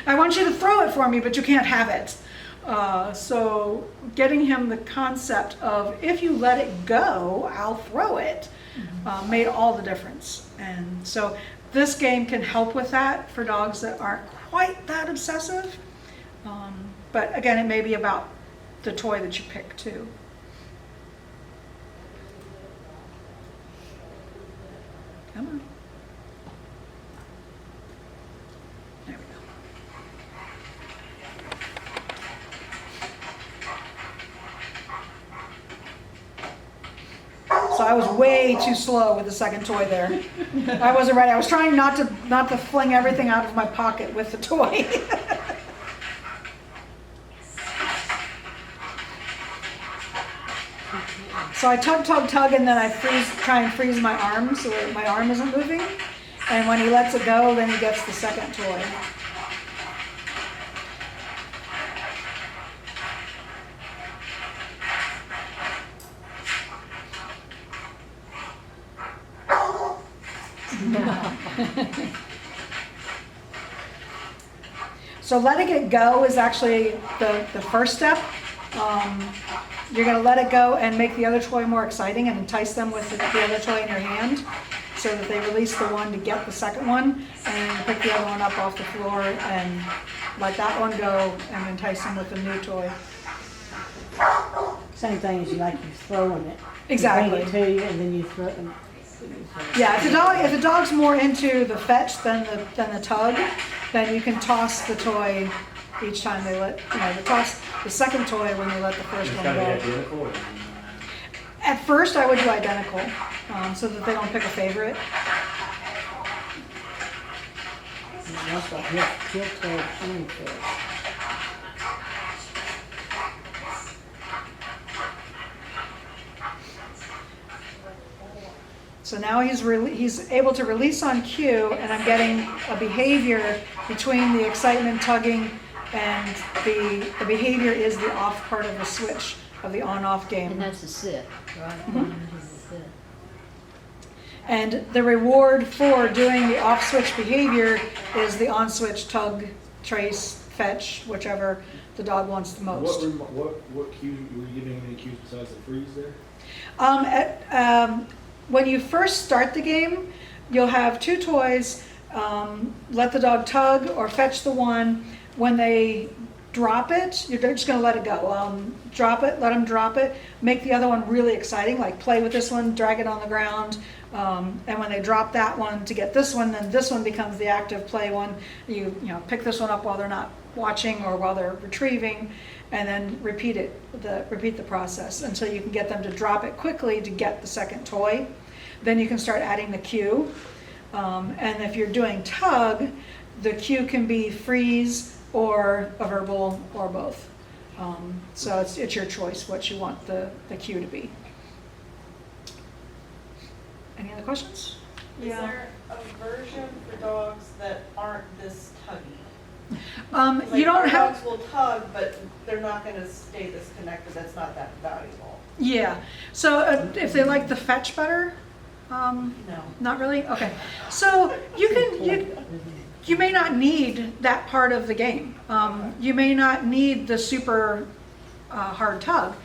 I want you to throw it for me, but you can't have it. So getting him the concept of, if you let it go, I'll throw it, made all the difference. And so this game can help with that for dogs that aren't quite that obsessive. But again, it may be about the toy that you pick too. Come on. There we go. So I was way too slow with the second toy there. I wasn't ready. I was trying not to fling everything out of my pocket with the toy. So I tug, and then I try and freeze my arm so that my arm isn't moving. And when he lets it go, then he gets the second toy. So letting it go is actually the first step. You're going to let it go and make the other toy more exciting and entice them with the other toy in your hand so that they release the one to get the second one, and you pick the other one up off the floor and let that one go and entice them with the new toy. Same thing as you throwing it. Exactly. You bring it to you and then you throw it. Yeah, if the dog's more into the fetch than the tug, then you can toss the toy each time they they toss the second toy when they let the first one go. Identical. At first, I would do identical, so that they don't pick a favorite. That's like heel toe and foot. So now he's able to release on cue, and I'm getting a behavior between the excitement tugging and the behavior is the off part of the switch of the on-off game. And that's the sit, right? Mhm. This is the sit. And the reward for doing the off switch behavior is the on switch tug, trace, fetch, whichever the dog wants the most. What cue were you giving any cues besides the freeze there? When you first start the game, you'll have two toys. Let the dog tug or fetch the one. When they drop it, you're just going to let it go. Drop it, let them drop it. Make the other one really exciting, like play with this one, drag it on the ground. And when they drop that one to get this one, then this one becomes the active play one. You pick this one up while they're not watching or while they're retrieving, and then repeat the process until you can get them to drop it quickly to get the second toy. Then you can start adding the cue. And if you're doing tug, the cue can be freeze or a verbal or both. So it's your choice what you want the cue to be. Any other questions? Is there a version for dogs that aren't this tuggy? You don't have. Dogs will tug, but they're not going to stay this connected. That's not that valuable. Yeah. So if they like the fetch better, No. not really. Okay. So you may not need that part of the game. You may not need the super hard tug.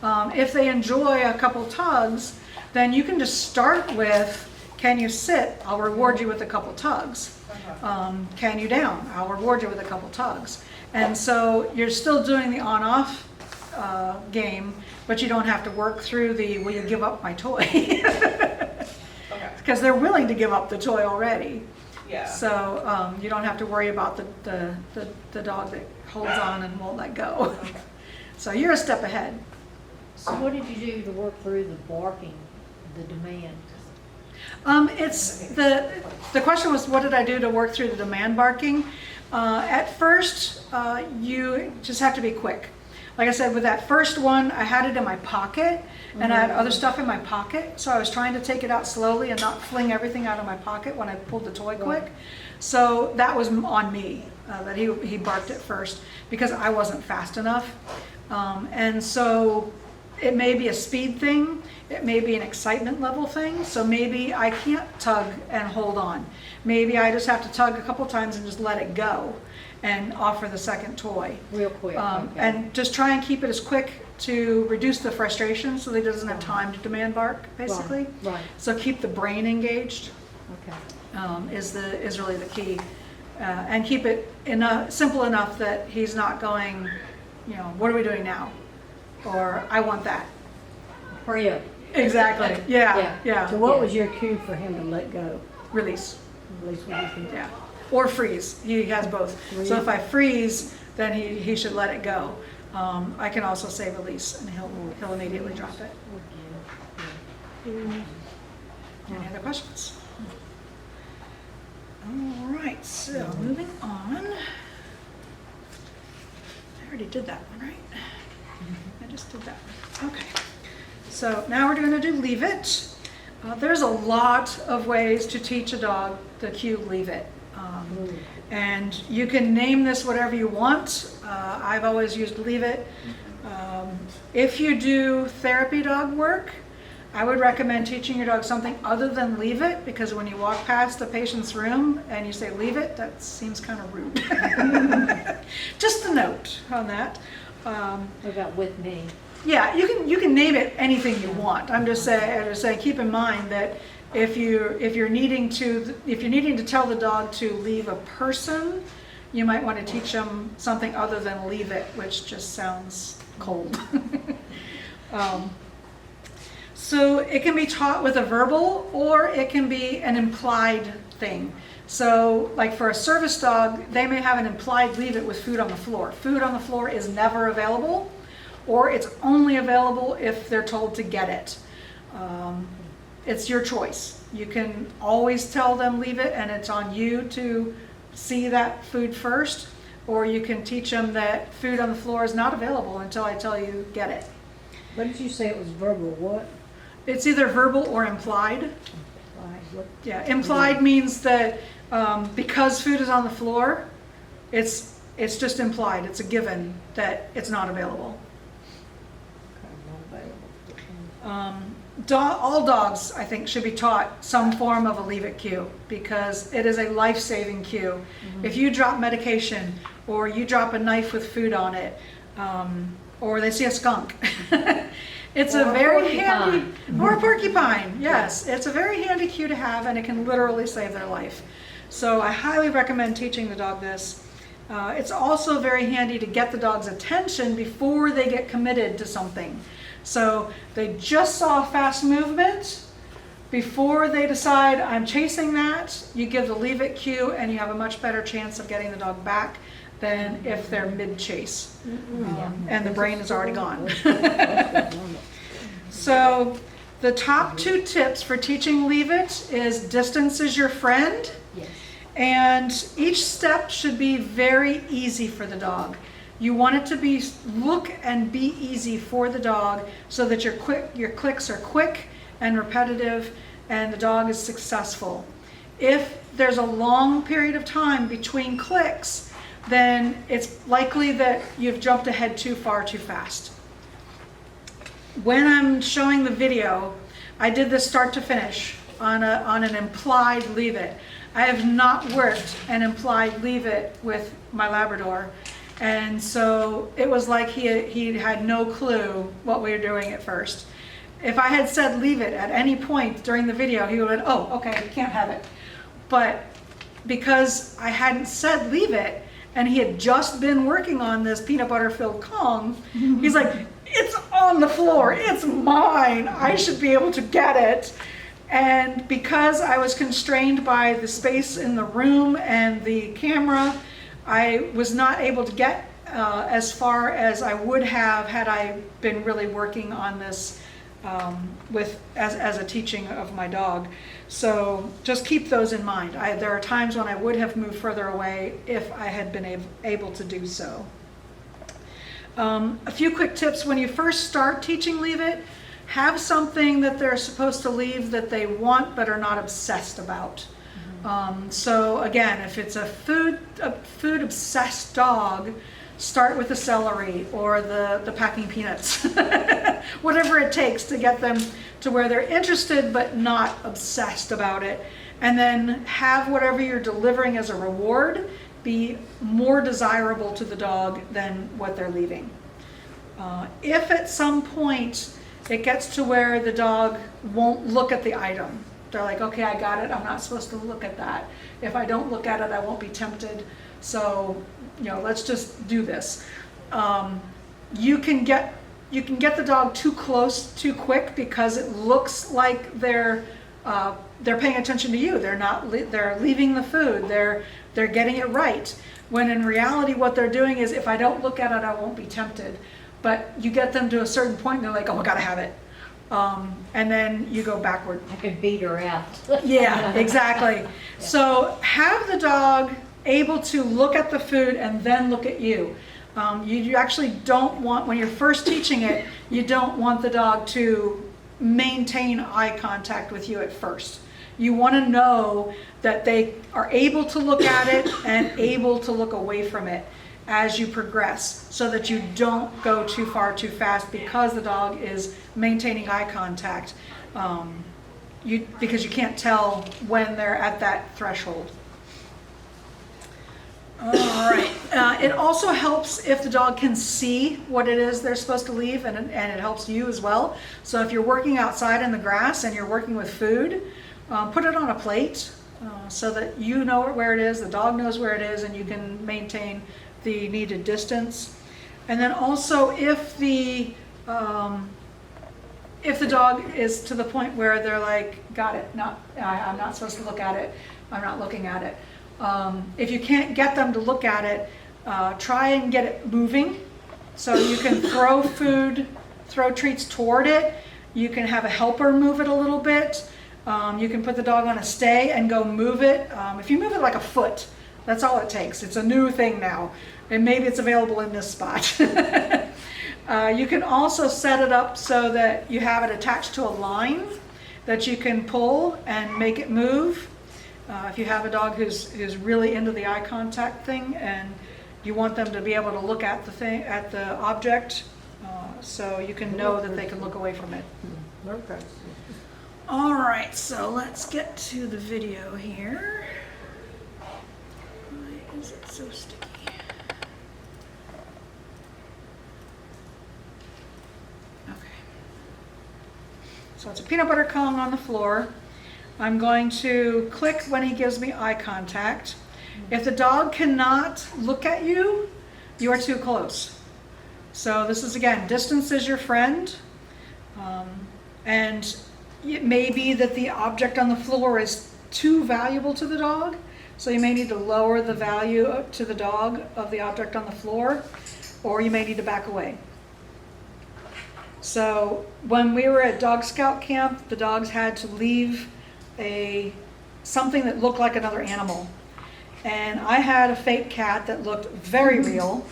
If they enjoy a couple tugs, then you can just start with, can you sit? I'll reward you with a couple tugs. Can you down? I'll reward you with a couple tugs. And so you're still doing the on-off game, but you don't have to work through the, will you give up my toy? Because they're willing to give up the toy already. Yeah. So you don't have to worry about the dog that holds on and won't let go. So you're a step ahead. So what did you do to work through the barking, the demand? It's the question was, what did I do to work through the demand barking? At first, you just have to be quick. Like I said, with that first one, I had it in my pocket, and I had other stuff in my pocket, so I was trying to take it out slowly and not fling everything out of my pocket when I pulled the toy quick. So that was on me, that he barked at first, because I wasn't fast enough. And so it may be a speed thing, it may be an excitement level thing, so maybe I can't tug and hold on. Maybe I just have to tug a couple times and just let it go. and offer the second toy. Real quick, okay. And just try and keep it as quick to reduce the frustration so that he doesn't have time to demand bark, basically. Right, So keep the brain engaged okay. is really the key. And keep it simple enough that he's not going, what are we doing now? Or I want that. Hurry up. Exactly. Yeah. So what was your cue for him to let go? Release. At least what you think. Yeah. Or freeze. He has both. So if I freeze, then he should let it go. I can also say release, and he'll immediately drop it. Any other questions? All right, so moving on. I already did that one, right? I just did that one. Okay. So now we're going to do leave it. There's a lot of ways to teach a dog the cue leave it. And you can name this whatever you want. I've always used leave it. If you do therapy dog work, I would recommend teaching your dog something other than leave it, because when you walk past the patient's room and you say leave it, that seems kind of rude. Just a note on that. What about with me? Yeah, you can name it anything you want. I'm just saying keep in mind that if you're needing to tell the dog to leave a person, you might want to teach them something other than leave it, which just sounds cold. So it can be taught with a verbal, or it can be an implied thing. So like for a service dog, they may have an implied leave it with food on the floor. Food on the floor is never available, or it's only available if they're told to get it. It's your choice. You can always tell them leave it, and it's on you to see that food first, or you can teach them that food on the floor is not available until I tell you get it. What did you say it was verbal? What? It's either verbal or implied. What? Yeah, implied means that because food is on the floor, it's just implied. It's a given that it's not available. All dogs, I think, should be taught some form of a leave it cue, because it is a life-saving cue. Mm-hmm. If you drop medication, or you drop a knife with food on it, or they see a skunk, it's a very handy, or a porcupine, yes. It's a very handy cue to have, and it can literally save their life. So I highly recommend teaching the dog this. It's also very handy to get the dog's attention before they get committed to something. So they just saw a fast movement. Before they decide, I'm chasing that, you give the leave it cue, and you have a much better chance of getting the dog back than if they're mid-chase. And the brain is already gone. So the top 2 tips for teaching leave it is distance is your friend. Yes. And each step should be very easy for the dog. You want it to look and be easy for the dog, so that your clicks are quick and repetitive, and the dog is successful. If there's a long period of time between clicks, then it's likely that you've jumped ahead too far too fast. When I'm showing the video, I did this start to finish on an implied leave it. I have not worked an implied leave it with my Labrador. And so it was like he had no clue what we were doing at first. If I had said leave it at any point during the video, he would have, oh, okay, you can't have it. But because I hadn't said leave it, and he had just been working on this peanut butter filled Kong, he's like, it's on the floor, it's mine, I should be able to get it. And because I was constrained by the space in the room and the camera, I was not able to get as far as I would have had I been really working on this as a teaching of my dog. So just keep those in mind. There are times when I would have moved further away if I had been able to do so. A few quick tips when you first start teaching leave it. Have something that they're supposed to leave that they want but are not obsessed about. So again, if it's a food obsessed dog, start with the celery or the packing peanuts, whatever it takes to get them to where they're interested but not obsessed about it. And then have whatever you're delivering as a reward be more desirable to the dog than what they're leaving. If at some point it gets to where the dog won't look at the item, they're like, okay, I got it, I'm not supposed to look at that. If I don't look at it, I won't be tempted. So, let's just do this. You can get the dog too close too quick because it looks like they're paying attention to you. They're leaving the food. They're getting it right. When in reality, what they're doing is, if I don't look at it, I won't be tempted. But you get them to a certain point, and they're like, oh, I gotta have it. And then you go backward. I could beat her out. Yeah, exactly. So have the dog able to look at the food and then look at you. You actually don't want, when you're first teaching it, you don't want the dog to maintain eye contact with you at first. You want to know that they are able to look at it and able to look away from it as you progress, so that you don't go too far too fast because the dog is maintaining eye contact, because you can't tell when they're at that threshold. All right. It also helps if the dog can see what it is they're supposed to leave, and it helps you as well. So if you're working outside in the grass and you're working with food, put it on a plate so that you know where it is, the dog knows where it is, and you can maintain the needed distance. And then also, if the dog is to the point where they're like, got it, I'm not supposed to look at it, I'm not looking at it. If you can't get them to look at it, try and get it moving. So you can throw treats toward it. You can have a helper move it a little bit. You can put the dog on a stay and go move it. If you move it like a foot, that's all it takes. It's a new thing now, and maybe it's available in this spot. You can also set it up so that you have it attached to a line that you can pull and make it move. If you have a dog who's really into the eye contact thing, and you want them to be able to look at the object, so you can know that they can look away from it. Okay. All right, so let's get to the video here. Why is it so sticky? Okay. So it's a peanut butter cone on the floor. I'm going to click when he gives me eye contact. If the dog cannot look at you, you are too close. So this is, again, distance is your friend. And it may be that the object on the floor is too valuable to the dog, so you may need to lower the value to the dog of the object on the floor, or you may need to back away. So when we were at Dog Scout camp, the dogs had to leave something that looked like another animal. And I had a fake cat that looked very real,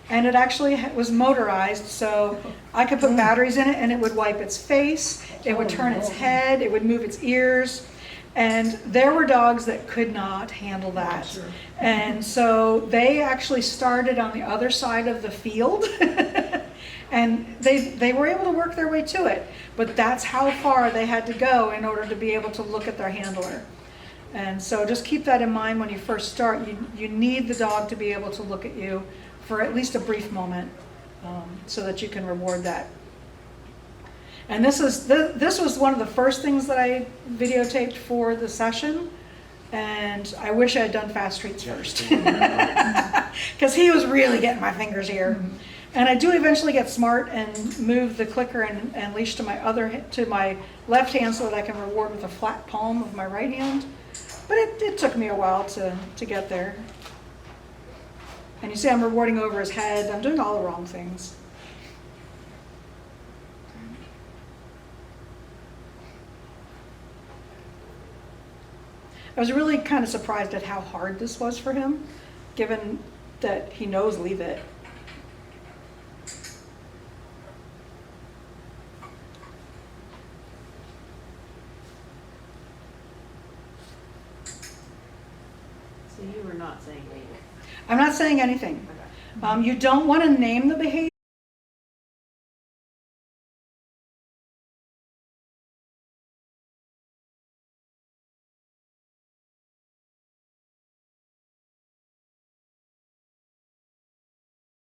and it actually was motorized, so I could put batteries in it and it would wipe its face, it would turn its head, it would move its ears, and there were dogs that could not handle that. And so they actually started on the other side of the field and they were able to work their way to it, but that's how far they had to go in order to be able to look at their handler. And so just keep that in mind when you first start. You need the dog to be able to look at you for at least a brief moment, so that you can reward that. And this was one of the first things that I videotaped for the session, and I wish I had done fast treats first, because he was really getting my fingers here. And I do eventually get smart and move the clicker and leash to my left hand so that I can reward with a flat palm of my right hand. But it took me a while to get there. And you see I'm rewarding over his head. I'm doing all the wrong things. I was really kind of surprised at how hard this was for him, given that he knows leave it. So you were not saying anything? I'm not saying anything. You don't want to name the behavior.